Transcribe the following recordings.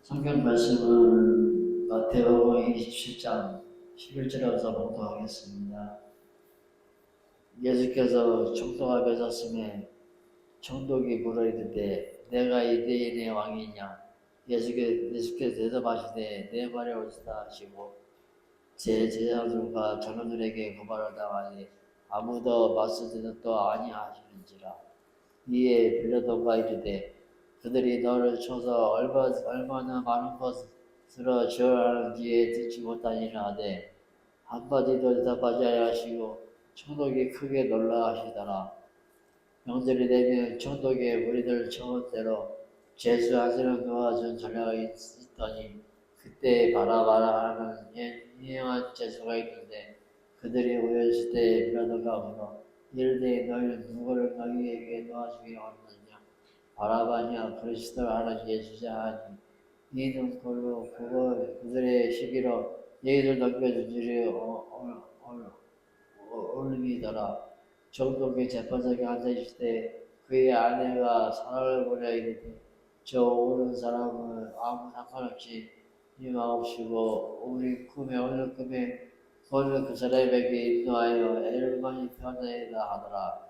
성경 말씀은 마태복음 27장 11절에서 봉독하겠습니다. 예수께서 총독 앞에 섰음에 총독이 물어이르되 내가 유대인의 왕이냐? 예수께서 대답하시되 내 말이 옳다 하시고 제 제자들과 장로들에게 고발하다 하니 아무도 맞서지도 아니하시는지라. 이에 빌라도가 이르되 그들이 너를 쳐서 얼마나 많은 것으로 지어하는지에 듣지 못하니라 하되 한마디도 대답하지 아니하시고 총독이 크게 놀라 하시더라. 명절이 되면 총독의 무리들 청원대로 죄수하시는 그와 준 전례가 있더니 그때 바라바라 하는 유명한 죄수가 있는데 그들이 모였을 때 빌라도가 물어 이르되 너희는 누구를 너희에게 도와주기 원하느냐? 바라바냐 그리스도 하는 예수자 하니 이는 그들의 시기로 너희들 넘겨준 줄이 오름이더라. 총독이 재판석에 앉아있을 때 그의 아내가 사람을 보내 이르되 저 오는 사람은 아무 상관없이 임하옵시고 오늘 그 사람에게 인도하여 애를 많이 태어나이다 하더라.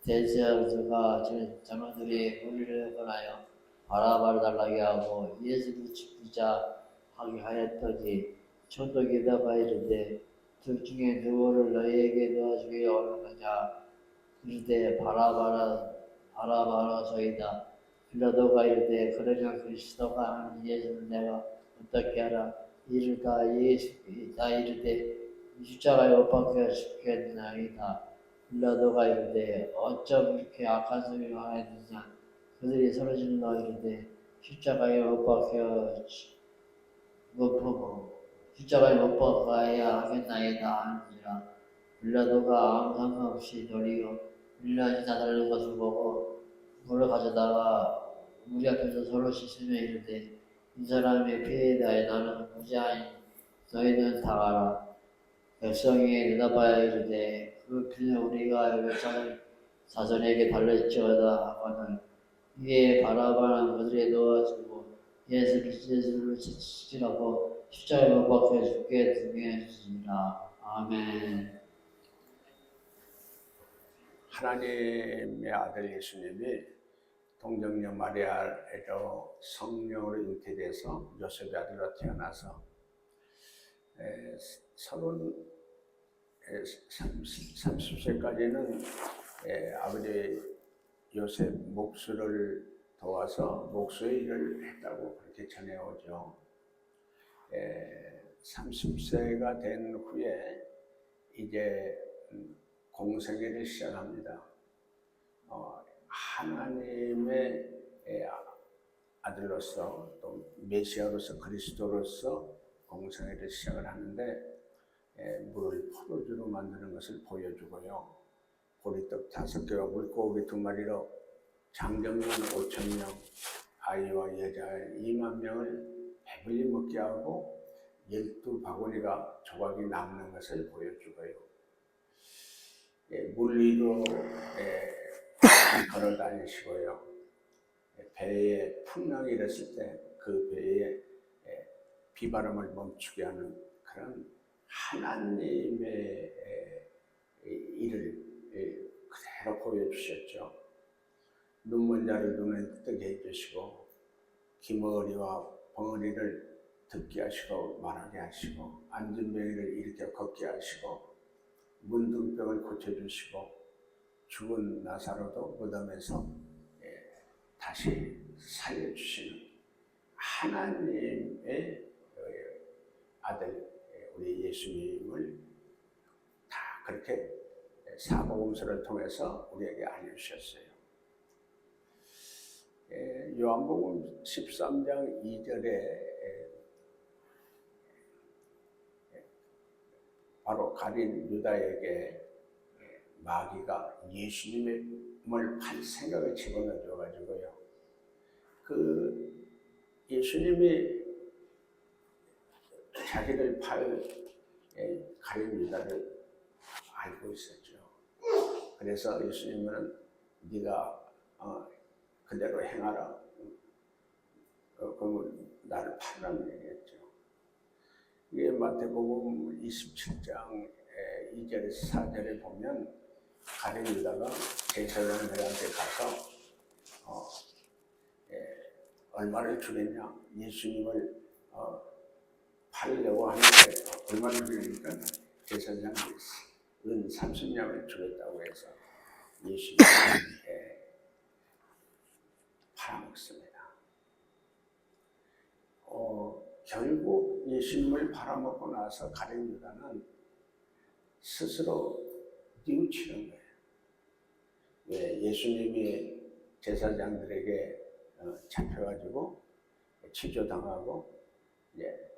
대제사장과 장로들이 무리를 권하여 바라바를 달라게 하고 예수를 죽이자 하게 하였더니 총독이 대답하여 이르되 둘 중에 누구를 너희에게 도와주기 원하느냐? 이르되 바라바라소이다. 빌라도가 이르되 그러면 그리스도가 하는 예수를 내가 어떻게 하라? 이르되 십자가에 못 박혀 죽겠나이다. 빌라도가 이르되 어쩜 이렇게 악한 소리를 하였느냐? 그들이 서로 질러 이르되 십자가에 못 박아야 하겠나이다 하는지라. 빌라도가 아무 상관없이 도리어 밀려진 자들의 것을 보고 물을 가져다가 우리 앞에서 서로 씻으며 이르되 이 사람의 피에 대하여 나는 무죄하니 너희는 다 알아. 백성이 대답하여 이르되 그 피는 우리가 멸장을 사전에게 달랬지어다 하거늘 이에 바라바는 그들이 놓아주고 예수를 치라고 십자가에 못 박혀 죽게 등해주시니라. 아멘. 하나님의 아들 예수님이 동정녀 마리아에게 성령으로 잉태돼서 요셉의 아들로 태어나서 30세까지는 아버지 요셉 목수를 도와서 목수의 일을 했다고 그렇게 전해오죠. 30세가 된 후에 이제 공생애를 시작합니다. 하나님의 아들로서 또 메시아로서 그리스도로서 공생애를 시작을 하는데 물을 포도주로 만드는 것을 보여주고요. 보리떡 5개와 물고기 2마리로 장정만 5,000명, 아이와 여자 2만 명을 배불리 먹게 하고 12바구니가 조각이 남는 것을 보여주고요. 물 위로 걸어 다니시고요. 배에 풍랑이 일었을 때 그 배에 비바람을 멈추게 하는 그런 하나님의 일을 그대로 보여주셨죠. 눈먼 자를 눈을 뜨게 해주시고 기머리와 벙어리를 듣게 하시고 말하게 하시고 앉은 병이를 일으켜 걷게 하시고 문둥병을 고쳐주시고 죽은 나사로도 무덤에서 다시 살려주시는 하나님의 아들 우리 예수님을 다 그렇게 사복음서를 통해서 우리에게 알려주셨어요. 요한복음 13장 2절에 바로 가룟 유다에게 마귀가 예수님을 팔 생각을 집어넣어 줘가지고요. 그 예수님이 자기를 팔 가룟 유다를 알고 있었죠. 그래서 예수님은 네가 그대로 행하라. 그러면 나를 팔라는 얘기했죠. 이게 마태복음 27장 2절에서 4절에 보면 가룟 유다가 제사장들한테 가서 얼마를 주겠냐, 예수님을 팔려고 하는데 얼마를 주니까 제사장들이 은 30냥을 주겠다고 해서 예수님을 팔아먹습니다. 결국 예수님을 팔아먹고 나서 가룟 유다는 스스로 뉘우치는 거예요. 왜? 예수님이 제사장들에게 잡혀가지고 치조당하고 이제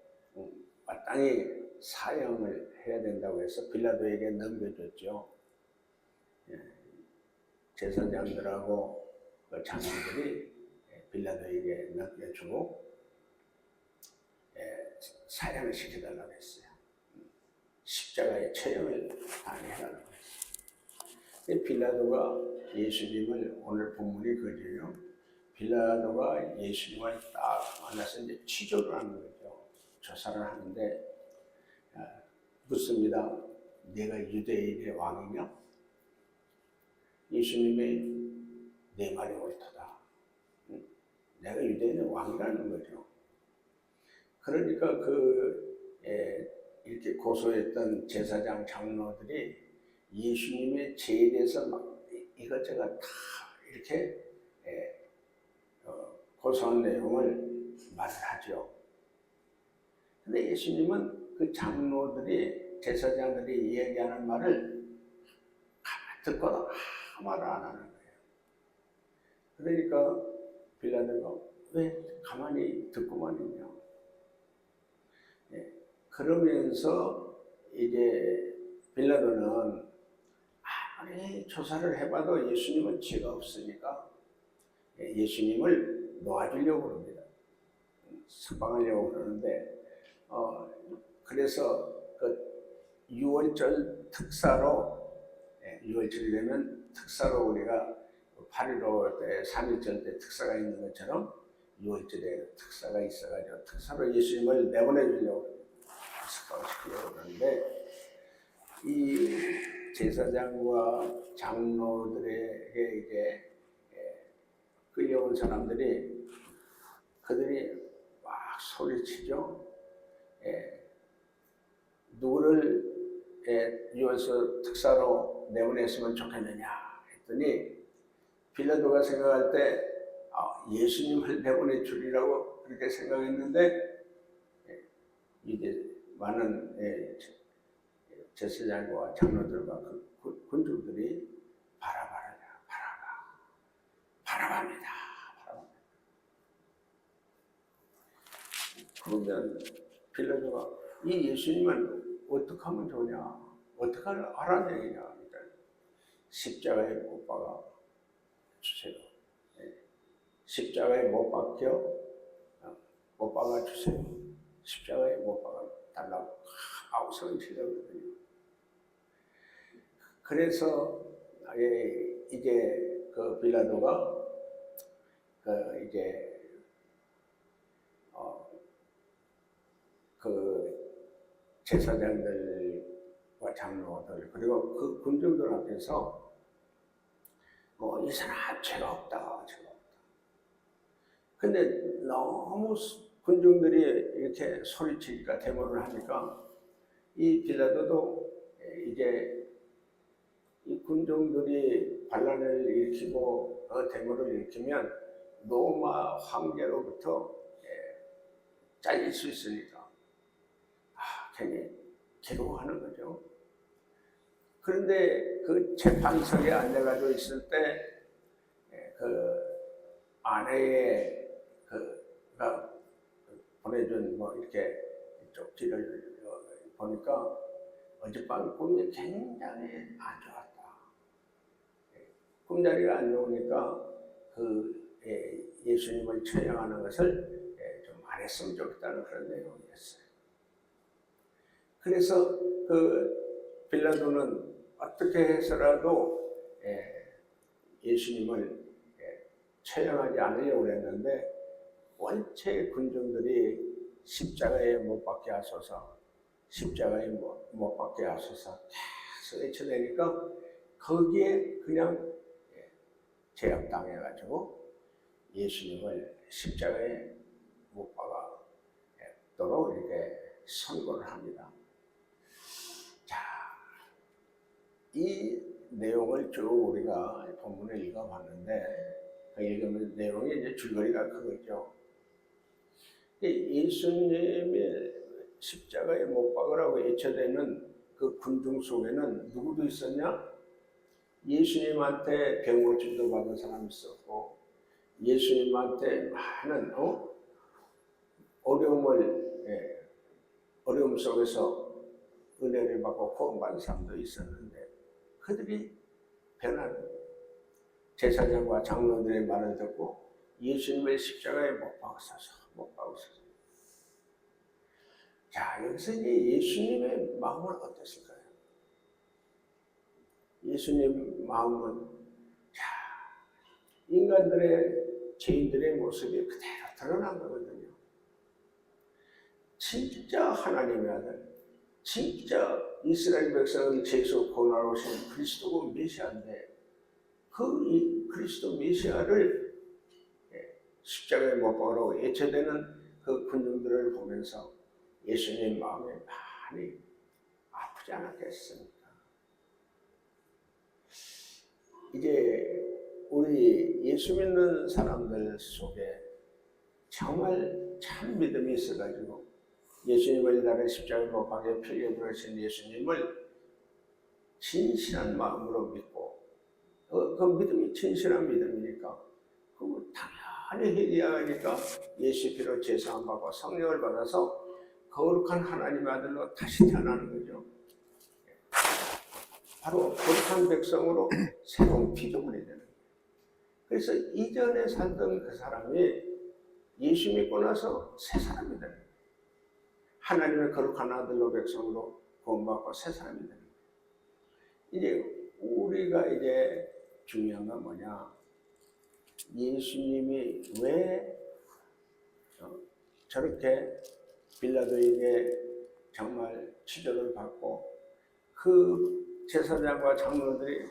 마땅히 사형을 해야 된다고 해서 빌라도에게 넘겨줬죠. 제사장들하고 그 장관들이 빌라도에게 넘겨주고 사형을 시켜달라고 했어요. 십자가에 처형을 당해달라고 했어요. 빌라도가 예수님을, 오늘 본문이 그거예요. 빌라도가 예수님을 딱 만나서 이제 취조를 하는 거죠. 조사를 하는데 묻습니다. 내가 유대인의 왕이냐? 예수님이 내 말이 옳도다. 내가 유대인의 왕이라는 거죠. 그러니까 이렇게 고소했던 제사장 장로들이 예수님의 죄에 대해서 막 이것저것 다 이렇게 고소한 내용을 말을 하죠. 근데 예수님은 그 장로들이, 제사장들이 이야기하는 말을 가만히 듣고도 아무 말을 안 하는 거예요. 그러니까 빌라도가 왜 가만히 듣고만 있냐. 그러면서 이제 빌라도는 아무리 조사를 해봐도 예수님은 죄가 없으니까 예수님을 놓아주려고 그럽니다. 석방하려고 그러는데 그래서 그 6월절 특사로 6월절이 되면 특사로 우리가 8.15 때 3.1절 때 특사가 있는 것처럼 6월절에 특사가 있어가지고 특사로 예수님을 내보내주려고 석방시키려고 그러는데 이 제사장과 장로들에게 이제 끌려온 사람들이 그들이 막 소리치죠. 누구를 유월서 특사로 내보냈으면 좋겠느냐 했더니 빌라도가 생각할 때 예수님을 내보내 주리라고 그렇게 생각했는데 이제 많은 제사장과 장로들과 그 군중들이 바라봅니다. 그러면 빌라도가 이 예수님을 어떻게 하면 좋냐, 어떻게 하라는 얘기냐. 그러니까 십자가에 못 박아 주세요. 십자가에 못 박아 주세요. 십자가에 못 박아 달라고 아우성을 치려고 그러거든요. 그래서 이제 그 빌라도가 이제 그 제사장들과 장로들 그리고 그 군중들 앞에서 이 사람 죄가 없다. 근데 너무 군중들이 이렇게 소리치니까, 데모를 하니까 이 빌라도도 이제 이 군중들이 반란을 일으키고 데모를 일으키면 로마 황제로부터 잘릴 수 있으니까 괜히 괴로워하는 거죠. 그런데 그 재판석에 앉아가지고 있을 때 그 아내의 그가 보내준 이렇게 쪽지를 보니까 어젯밤 꿈이 굉장히 안 좋았다. 꿈자리가 안 좋으니까 예수님을 처형하는 것을 좀 안 했으면 좋겠다는 그런 내용이었어요. 그래서 그 빌라도는 어떻게 해서라도 예수님을 처형하지 않으려고 했는데 원체 군중들이 십자가에 못 박게 하소서, 십자가에 못 박게 하소서 계속 외쳐대니까 거기에 그냥 제압당해가지고 예수님을 십자가에 못 박아도록 이렇게 선고를 합니다. 자, 이 내용을 쭉 우리가 본문을 읽어봤는데 그 읽으면 내용이 이제 줄거리가 그거죠. 예수님이 십자가에 못 박으라고 외쳐대는 그 군중 속에는 누구도 있었냐? 예수님한테 병고침도 받은 사람이 있었고, 예수님한테 많은 어려움 속에서 은혜를 받고 구원받은 사람도 있었는데, 그들이 변한 제사장과 장로들의 말을 듣고 예수님을 십자가에 못 박으소서. 자, 여기서 이제 예수님의 마음은 어땠을까요? 예수님 마음은, 자, 인간들의 죄인들의 모습이 그대로 드러난 거거든요. 진짜 하나님의 아들, 진짜 이스라엘 백성을 죄에서 구원하러 오신 그리스도고 메시아인데, 그 그리스도 메시아를 십자가에 못 박으라고 외쳐대는 그 군중들을 보면서 예수님 마음이 많이 아프지 않았겠습니까? 이제 우리 예수 믿는 사람들 속에 정말 참 믿음이 있어가지고 예수님을 나를 십자가에 못 박게 피 흘리신 예수님을 진실한 마음으로 믿고 그 믿음이 진실한 믿음이니까 그 당연히 회개하니까 예수 피로 제사함 받고 성령을 받아서 거룩한 하나님의 아들로 다시 태어나는 거죠. 바로 거룩한 백성으로 새로운 피조물이 되는 거예요. 그래서 이전에 살던 그 사람이 예수 믿고 나서 새 사람이 되는 거예요. 하나님의 거룩한 아들로 백성으로 구원받고 새 사람이 되는 거예요. 이제 우리가 이제 중요한 건 뭐냐? 예수님이 왜 저렇게 빌라도에게 정말 치료를 받고 그 제사장과 장로들이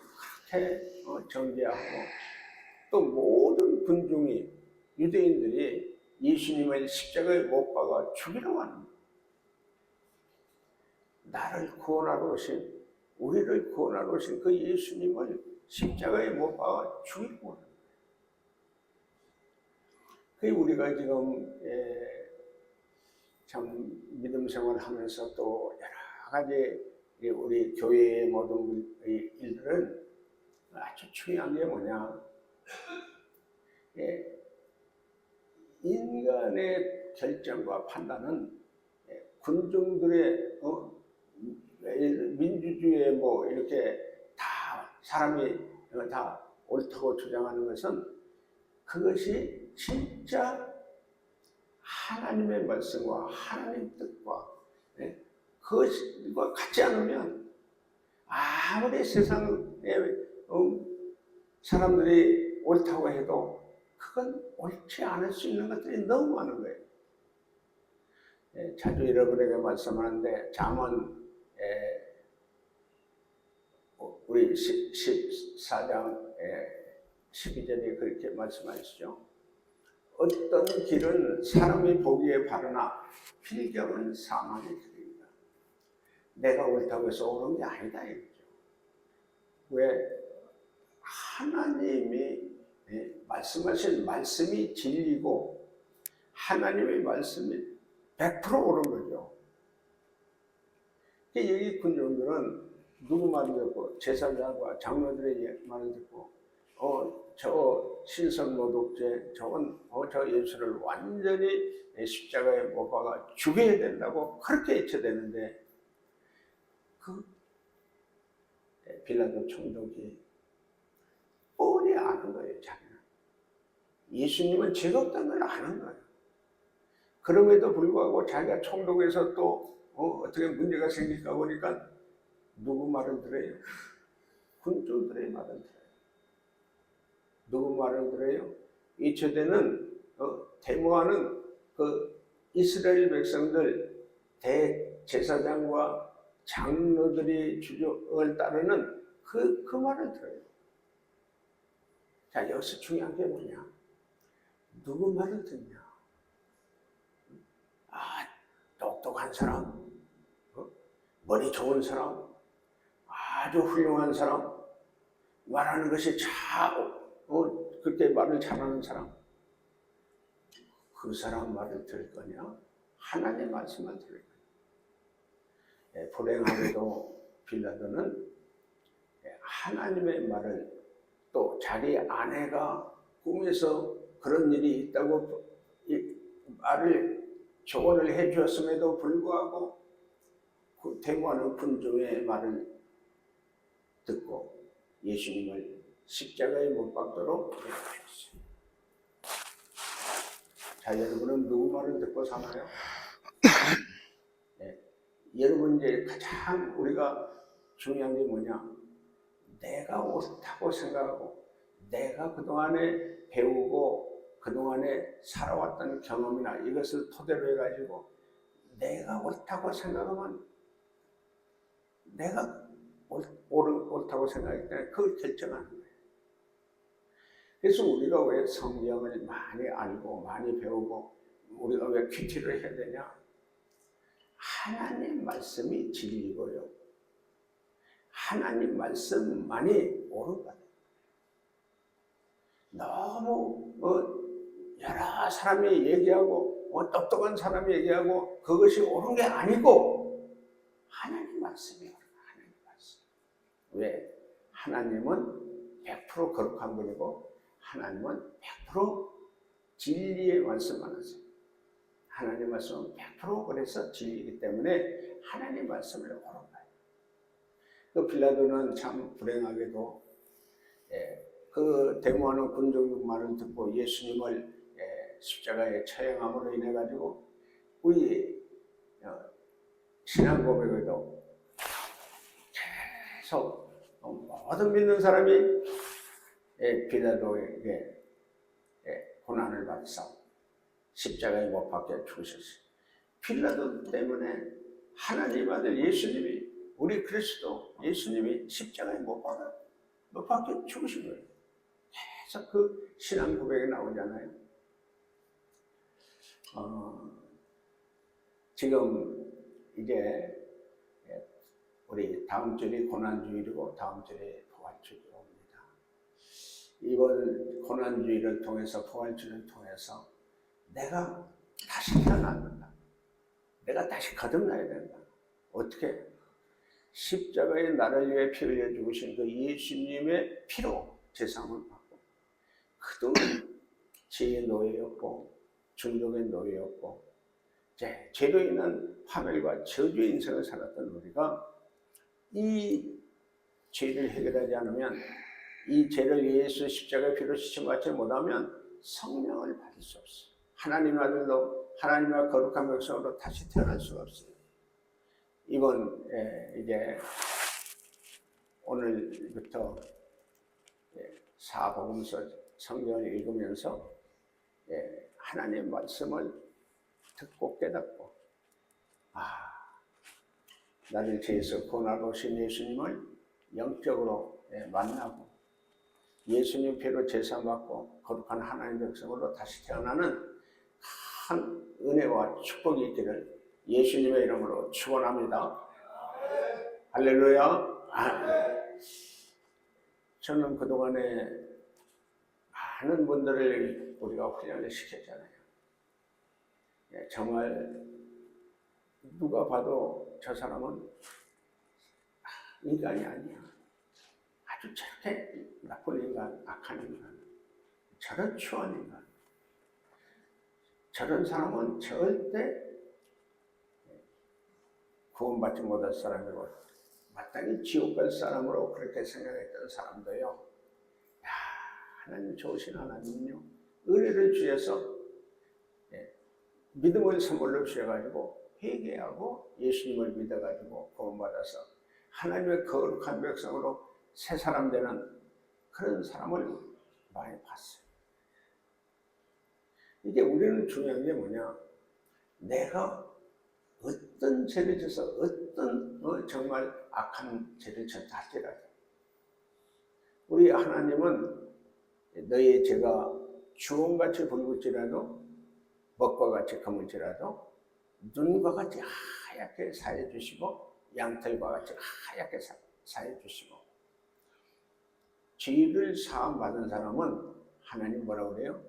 그렇게 정죄하고 또 모든 군중이 유대인들이 예수님을 십자가에 못 박아 죽이려고 하는 거예요. 나를 구원하러 오신, 우리를 구원하러 오신 그 예수님을 십자가에 못 박아 죽이려고 하는 거예요. 그게 우리가 지금 참 믿음 생활을 하면서 또 여러 가지 우리 교회의 모든 일들은 아주 중요한 게 뭐냐? 인간의 결정과 판단은 군중들의 민주주의에 뭐 이렇게 다 사람이 다 옳다고 주장하는 것은 그것이 진짜 하나님의 말씀과 하나님의 뜻과 그것과 같지 않으면 아무리 세상에 사람들이 옳다고 해도 그건 옳지 않을 수 있는 것들이 너무 많은 거예요. 자주 여러분에게 말씀하는데 잠언 우리 14장 12절에 그렇게 말씀하시죠. 어떤 길은 사람이 보기에 바르나 필경은 사망의 길입니다. 내가 옳다고 해서 옳은 게 아니다 이거죠. 왜? 하나님이 말씀하신 말씀이 진리고 하나님의 말씀이 100% 옳은 거죠. 여기 군중들은 누구 말을 듣고 제사장과 장로들의 말을 듣고 저 신선모독죄 저건 저 예수를 완전히 십자가에 못 박아 죽여야 된다고 그렇게 외쳐대는데 그 빌라도 총독이 뻔히 아는 거예요. 자기는 예수님은 죄가 없다는 걸 아는 거예요. 그럼에도 불구하고 자기가 총독에서 또 어떻게 문제가 생길까 보니까 누구 말을 들어요? 군중들의 말을 들어요. 누구 말을 들어요? 이 제대는 데모하는 그 이스라엘 백성들 대제사장과 장로들이 주적을 따르는 그 말을 들어요. 자, 여기서 중요한 게 뭐냐? 누구 말을 듣냐? 똑똑한 사람, 머리 좋은 사람, 아주 훌륭한 사람, 말하는 것이 그렇게 말을 잘하는 사람, 그 사람 말을 들을 거냐? 하나님의 말씀을 들을 거냐? 불행하게도 빌라도는 하나님의 말을, 또 자기 아내가 꿈에서 그런 일이 있다고 말을 조언을 해 주었음에도 불구하고 그 데모하는 군중의 말을 듣고 예수님을 십자가에 못 박도록 내어주셨어요. 자, 여러분은 누구 말을 듣고 사나요? 여러분 이제 가장 우리가 중요한 게 뭐냐? 내가 옳다고 생각하고 내가 그동안에 배우고 그동안에 살아왔던 경험이나 이것을 토대로 해가지고 내가 옳다고 생각하면 내가 옳다고 생각하기 때문에 그걸 결정하는 거예요. 그래서 우리가 왜 성경을 많이 알고 많이 배우고 우리가 왜 큐티를 해야 되냐? 하나님 말씀이 진리고요. 하나님 말씀만이 옳은 거예요. 너무 여러 사람이 얘기하고 똑똑한 사람이 얘기하고 그것이 옳은 게 아니고 하나님 말씀이에요. 하나님 말씀. 왜? 하나님은 100% 거룩한 분이고 하나님은 100% 진리의 말씀만 하세요. 하나님 말씀은 100% 그래서 진리이기 때문에 하나님 말씀을 옳은 거예요. 그 빌라도는 참 불행하게도 그 데모하는 군중 말을 듣고 예수님을 십자가에 처형함으로 인해 가지고 우리 신앙 고백에도 계속 모든 믿는 사람이 빌라도에게 고난을 받아서 십자가에 못 박혀 죽으셨어요. 빌라도 때문에 하나님 아들 예수님이 우리 그리스도 예수님이 십자가에 못 박혀 죽으신 거예요. 계속 그 신앙 고백이 나오잖아요. 지금 이제 우리 다음 주일이 고난주일이고 다음 주일이 부활주일이 옵니다. 이번 고난주일을 통해서 부활주일을 통해서 내가 다시 태어난다. 내가 다시 거듭나야 된다. 어떻게? 십자가에 나를 위해 피 흘려 죽으신 그 예수님의 피로 제사함을 받고 그동안 죄의 노예였고 중독의 노예였고 죄로 인한 파멸과 저주의 인생을 살았던 우리가 이 죄를 해결하지 않으면 이 죄를 예수 십자가의 피로 씻음받지 못하면 성령을 받을 수 없어요. 하나님의 아들로 하나님과 거룩한 백성으로 다시 태어날 수가 없어요. 이번 이제 오늘부터 사복음서 성경을 읽으면서 하나님의 말씀을 듣고 깨닫고 나를 죄에서 구원하러 오신 예수님을 영적으로 만나고 예수님 피로 제사받고 거룩한 하나님의 백성으로 다시 태어나는 큰 은혜와 축복이 있기를 예수님의 이름으로 축원합니다. 할렐루야. 저는 그동안에 많은 분들을 우리가 훈련을 시켰잖아요. 정말 누가 봐도 저 사람은 인간이 아니야. 아주 저렇게 나쁜 인간, 악한 인간, 저런 추한 인간. 저런 사람은 절대 구원받지 못할 사람이고 마땅히 지옥 갈 사람으로 그렇게 생각했던 사람도요. 하나님 좋으신 하나님은요. 은혜를 주셔서 믿음을 선물로 주셔가지고 회개하고 예수님을 믿어가지고 구원받아서 하나님의 거룩한 백성으로 새 사람 되는 그런 사람을 많이 봤어요. 이게 우리는 중요한 게 뭐냐? 내가 어떤 죄를 져서 어떤 정말 악한 죄를 졌다 할지라도 우리 하나님은 너희의 죄가 주홍같이 붉을지라도 먹과 같이 검을지라도 눈과 같이 하얗게 사해 주시고 양털과 같이 하얗게 사해 주시고 죄를 사함 받은 사람은 하나님 뭐라고 그래요?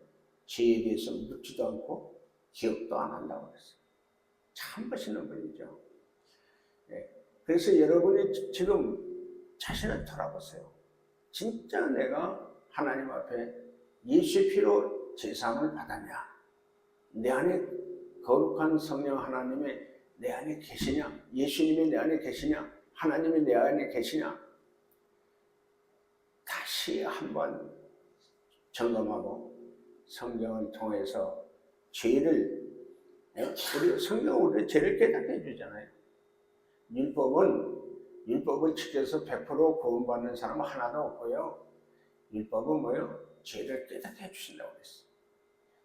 죄에 대해서 묻지도 않고 기억도 안 한다고 그랬어요. 참 멋있는 분이죠. 네. 그래서 여러분이 지금 자신을 돌아보세요. 진짜 내가 하나님 앞에 예수의 피로 제사함을 받았냐? 내 안에 거룩한 성령 하나님이 내 안에 계시냐? 예수님이 내 안에 계시냐? 하나님이 내 안에 계시냐? 다시 한번 점검하고 성경을 통해서 죄를 우리 성경은 우리 죄를 깨닫게 해주잖아요. 율법을 지켜서 100% 구원받는 사람은 하나도 없고요. 율법은 뭐예요? 죄를 깨닫게 해주신다고 그랬어요.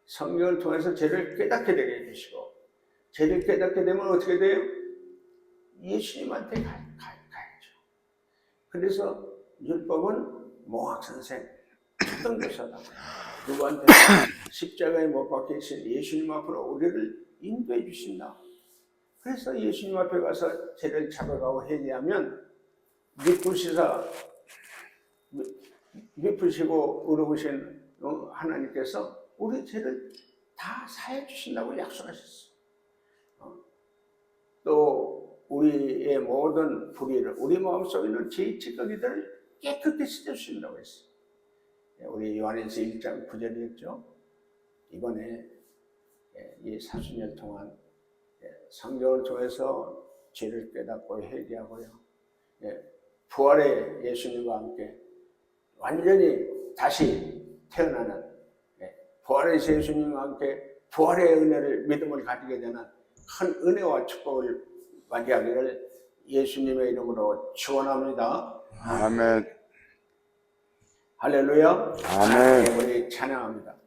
성경을 통해서 죄를 깨닫게 되게 해주시고 죄를 깨닫게 되면 어떻게 돼요? 예수님한테 가야죠. 그래서 율법은 몽학선생, 초등교사다. 누구한테 십자가에 못 박히신 예수님 앞으로 우리를 인도해 주신다. 그래서 예수님 앞에 가서 죄를 잡아가고 회개하면 미쁘시고 의로우신 하나님께서 우리 죄를 다 사해 주신다고 약속하셨어요. 또 우리의 모든 불의를 우리 마음속에 있는 죄의 찌꺼기들을 깨끗이 씻어주신다고 했어요. 우리 요한일서 1장 9절이었죠. 이번에 이 40년 동안 성경을 통해서 죄를 깨닫고 회개하고요. 부활의 예수님과 함께 완전히 다시 태어나는 부활의 예수님과 함께 부활의 은혜를 믿음을 가지게 되는 큰 은혜와 축복을 맞이하기를 예수님의 이름으로 축원합니다. 아멘. 할렐루야. 아멘. 우리 찬양합니다.